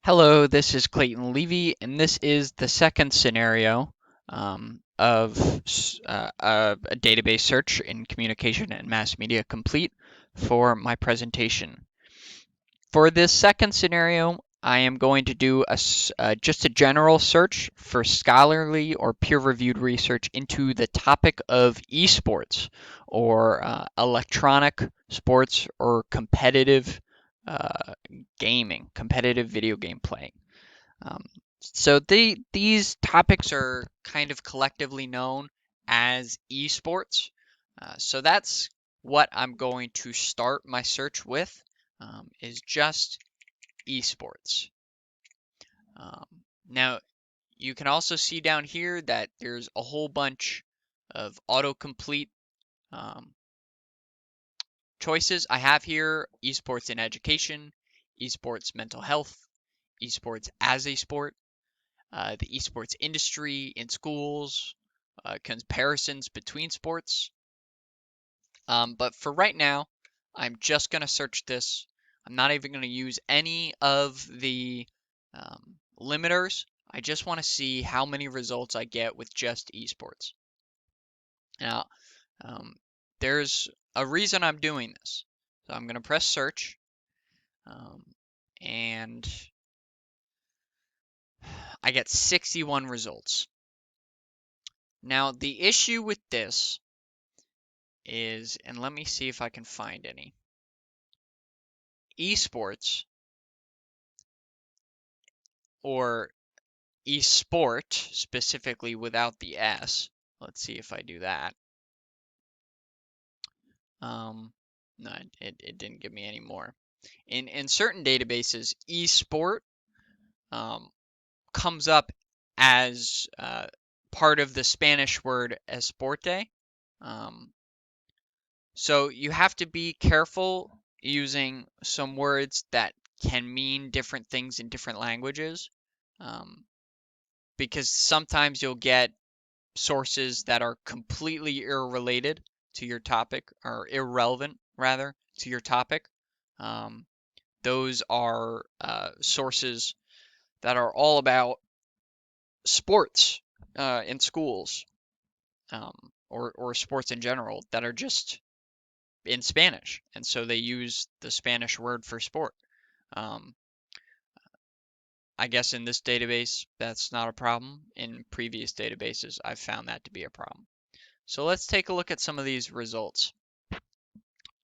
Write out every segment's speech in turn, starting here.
Hello, this is Clayton Levy, and this is the second scenario of a database search in communication and mass media complete for my presentation. For this second scenario, I am going to do just a general search for scholarly or peer-reviewed research into the topic of esports or electronic sports or competitive uh, gaming, competitive video game playing. Um, so these topics are kind of collectively known as esports. So that's what I'm going to start my search with, is just esports. Um, Now, you can also see down here that there's a whole bunch of autocomplete um, choices. I have here esports in education, esports mental health, esports as a sport, the esports industry in schools, comparisons between sports. But for right now, I'm just going to search this. I'm not even going to use any of the limiters. I just want to see how many results I get with just esports. Now, um, there's a reason I'm doing this. So I'm going to press search, um, and I get 61 results. Now, the issue with this is, and let me see if I can find any. Esports or esport specifically without the S. Let's see if I do that. No, it didn't give me any more. In certain databases, esport um, comes up as part of the Spanish word esporte. Um, so you have to be careful using some words that can mean different things in different languages, um, because sometimes you'll get sources that are completely irrelated to your topic, or irrelevant rather to your topic. Um, those are sources that are all about sports in schools, or sports in general, that are just in Spanish, and so they use the Spanish word for sport. Um, I guess in this database that's not a problem. In previous databases, I've found that to be a problem. So let's take a look at some of these results.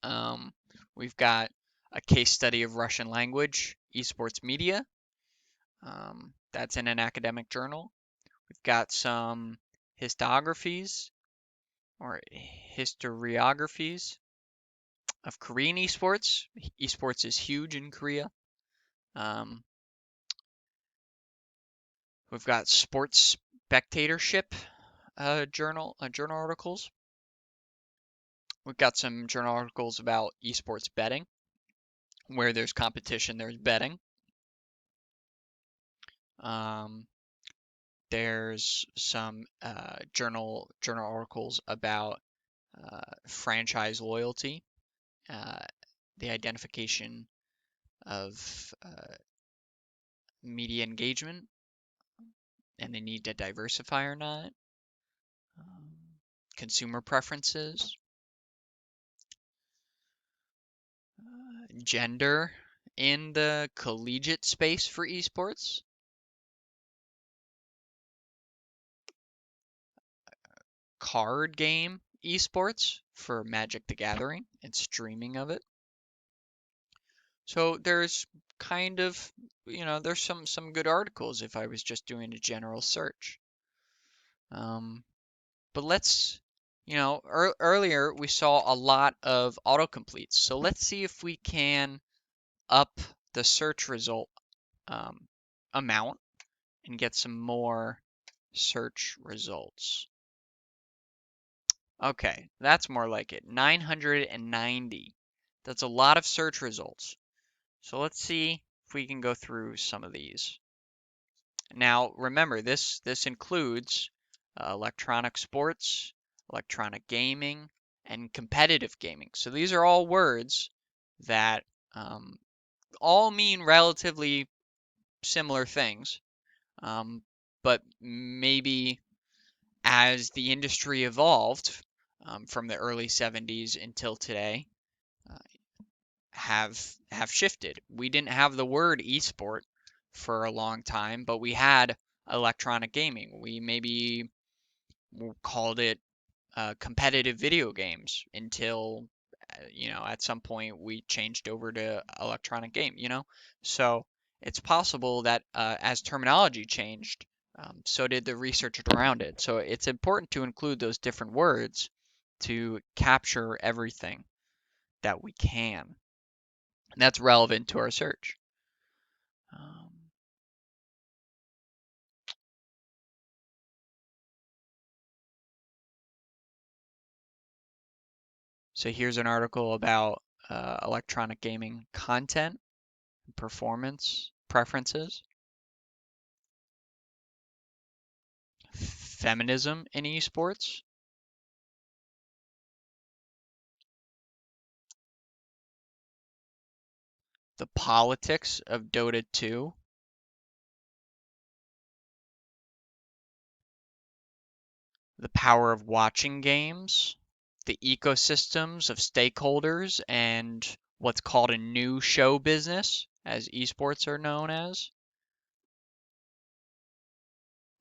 Um, we've got a case study of Russian language, esports media. That's in an academic journal. We've got some histographies or historiographies of Korean esports. Esports is huge in Korea. Um, we've got sports spectatorship journal articles. We've got some journal articles about esports betting. Where there's competition, there's betting. Um, there's some journal articles about franchise loyalty, uh, the identification of media engagement, and the need to diversify or not, um, consumer preferences, gender in the collegiate space for esports, card game esports for Magic the Gathering and streaming of it. So there's kind of, there's some good articles if I was just doing a general search. Um, but let's, earlier we saw a lot of autocompletes. So let's see if we can up the search result um, amount and get some more search results. Okay, that's more like it. 990. That's a lot of search results. So let's see if we can go through some of these. Now, remember, this includes electronic sports, electronic gaming, and competitive gaming. So these are all words that all mean relatively similar things, but maybe as the industry evolved from the early 70s until today, uh, have shifted. We didn't have the word esport for a long time, but we had electronic gaming. We maybe called it competitive video games until at some point we changed over to electronic game. So it's possible that as terminology changed, so did the research around it. So it's important to include those different words to capture everything that we can. And that's relevant to our search. Um, so here's an article about electronic gaming content, performance preferences, feminism in esports, the politics of Dota 2, the power of watching games, the ecosystems of stakeholders, and what's called a new show business, as esports are known as.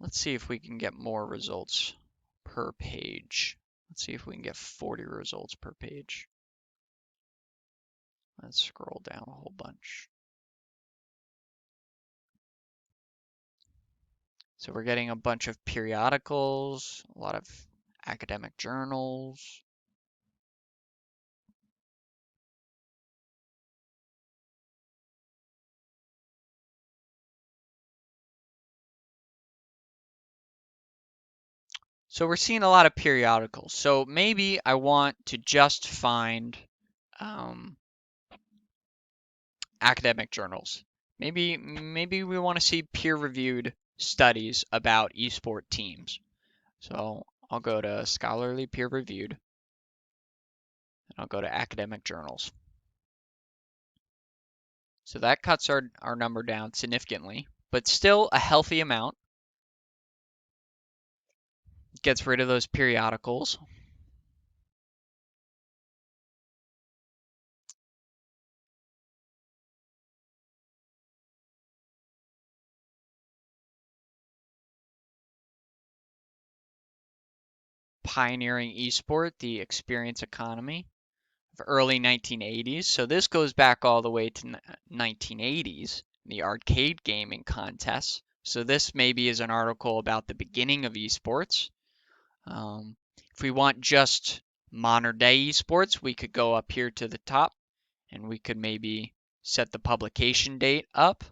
Let's see if we can get more results per page. Let's see if we can get 40 results per page. Let's scroll down a whole bunch. So we're getting a bunch of periodicals, a lot of academic journals. So we're seeing a lot of periodicals. So maybe I want to just find um, academic journals. Maybe we want to see peer-reviewed studies about esport teams. So I'll go to scholarly peer-reviewed, and I'll go to academic journals. So that cuts our number down significantly, but still a healthy amount. Gets rid of those periodicals. Pioneering esport, the experience economy of early 1980s. So this goes back all the way to 1980s, the arcade gaming contests. So this maybe is an article about the beginning of esports. If we want just modern day esports, we could go up here to the top and we could maybe set the publication date up.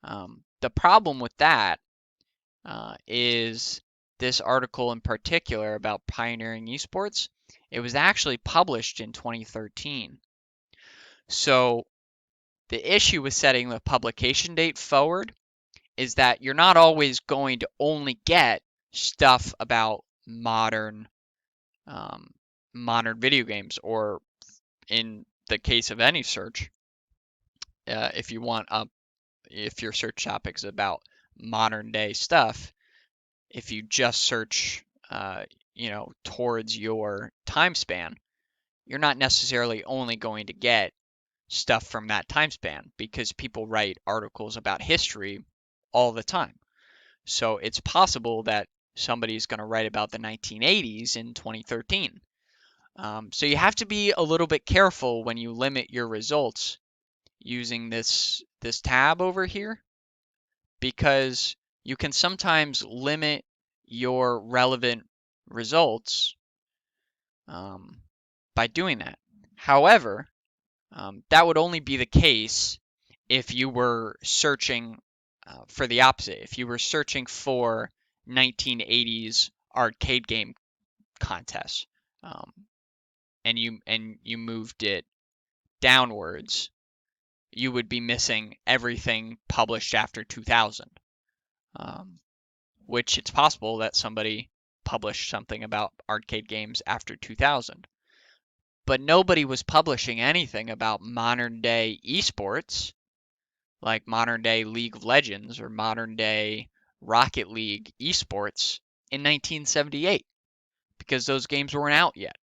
The problem with that is this article in particular about pioneering esports. It was actually published in 2013. So the issue with setting the publication date forward is that you're not always going to only get stuff about um, modern video games, or in the case of any search, if you want if your search topic is about modern day stuff, if you just search, towards your time span, you're not necessarily only going to get stuff from that time span because people write articles about history all the time. So it's possible that somebody's going to write about the 1980s in 2013. So you have to be a little bit careful when you limit your results using this tab over here, because you can sometimes limit your relevant results by doing that. However, that would only be the case if you were searching for the opposite. If you were searching for 1980s arcade game contests, um, and you moved it downwards, you would be missing everything published after 2000. Which it's possible that somebody published something about arcade games after 2000. But nobody was publishing anything about modern day esports like modern day League of Legends or modern day Rocket League esports in 1978 because those games weren't out yet.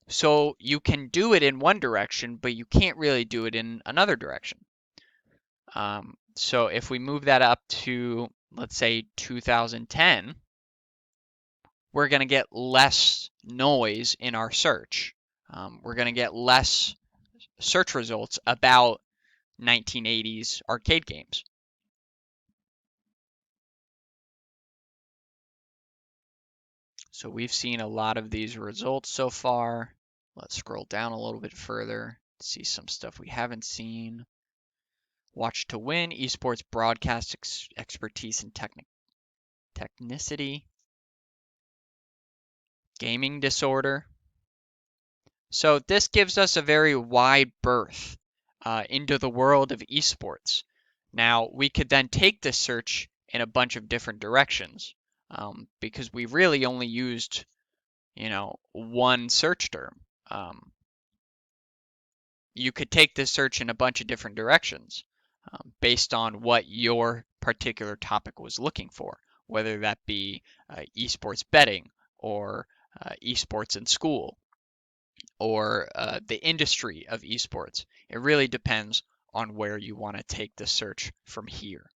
So you can do it in one direction, but you can't really do it in another direction. So if we move that up to, let's say, 2010, we're going to get less noise in our search. We're going to get less search results about 1980s arcade games. So we've seen a lot of these results so far. Let's scroll down a little bit further, see some stuff we haven't seen. Watch to win, esports broadcast expertise and technicity, gaming disorder. So this gives us a very wide berth into the world of esports. Now we could then take this search in a bunch of different directions because we really only used, one search term. You could take this search in a bunch of different directions based on what your particular topic was looking for, whether that be esports betting or esports in school or the industry of esports. It really depends on where you want to take the search from here.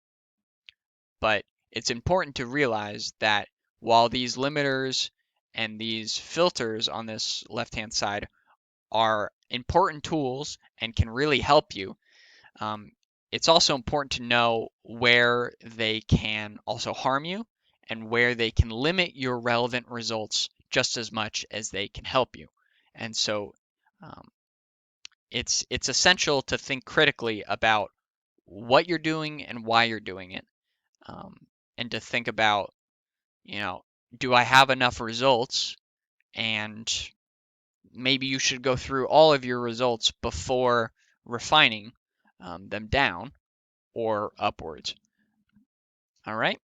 But it's important to realize that while these limiters and these filters on this left-hand side are important tools and can really help you, it's also important to know where they can also harm you and where they can limit your relevant results just as much as they can help you. And so it's essential to think critically about what you're doing and why you're doing it, and to think about, do I have enough results? And maybe you should go through all of your results before refining them down or upwards. All right.